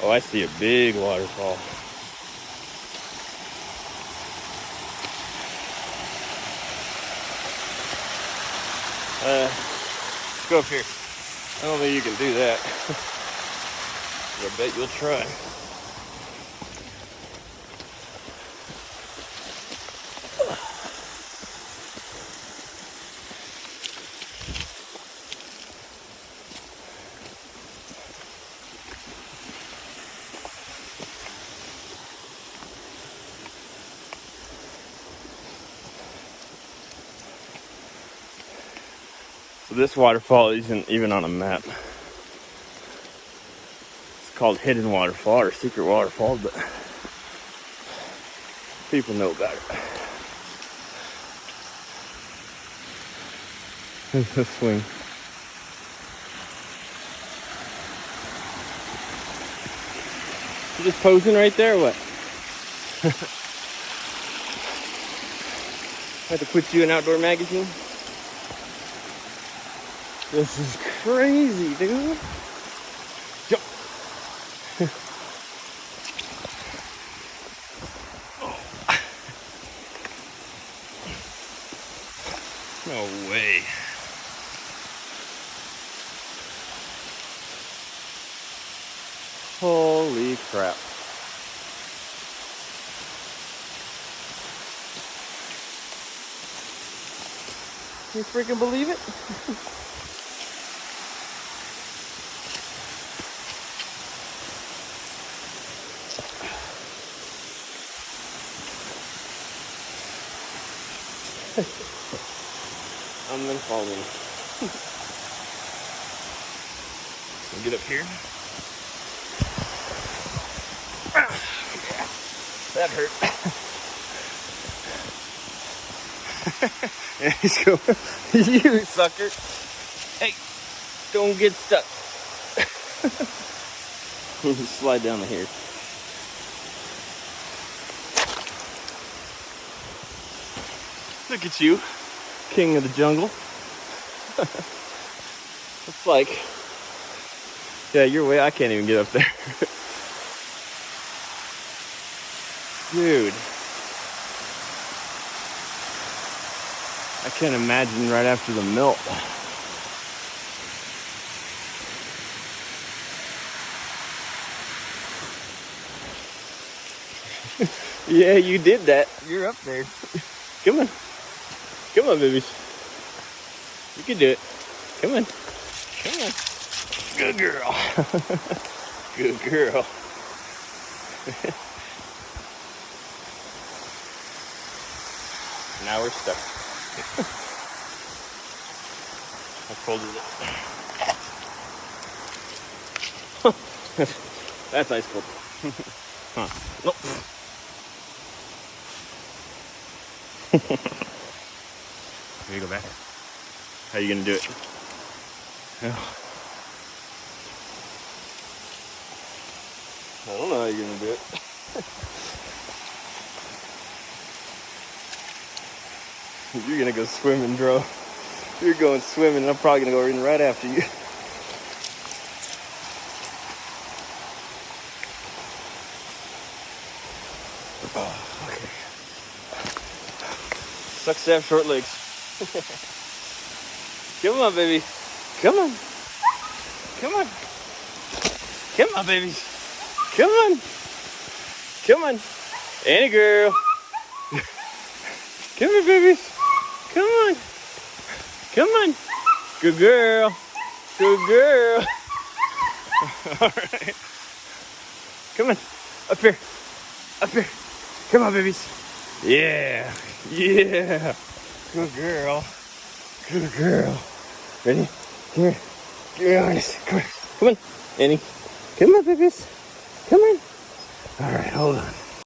Oh, I see a big waterfall. Let's go up here. I don't think you can do that. But I bet you'll try. So this waterfall isn't even on a map. It's called Hidden Waterfall or Secret Waterfall, but people know about it. There's the swing. You just posing right there or what? I have to put you in Outdoor Magazine? This is crazy, dude. Jump. No way. Holy crap. Can you freaking believe it? I'm then following. We'll get up here. That hurt. Yeah, he's going. You sucker. Hey, don't get stuck. Slide down the here. Look at you, king of the jungle. It's like, yeah, your way, I can't even get up there. Dude. I can't imagine right after the melt. Yeah, you did that. You're up there. Come on. Come on, babies. You can do it. Come on. Come on. Good girl. Good girl. Now we're stuck. How cold is it? That's ice cold. Huh. Nope. Here you go back. How are you gonna do it? Oh. I don't know how you're gonna do it. You're gonna go swimming, bro. You're going swimming, and I'm probably gonna go in right after you. Oh, okay. Sucks to have short legs. Come on, baby. Come on. Come on. Come on, babies. Come on. Come on. Annie girl. Come here, babies. Come on. Come on. Good girl. Good girl. All right. Come on. Up here. Up here. Come on, babies. Yeah. Yeah. Good girl. Good girl. Ready? Come here. Give me honest. Come on. Come on. Annie. Come on, babies. Come on. All right, hold on.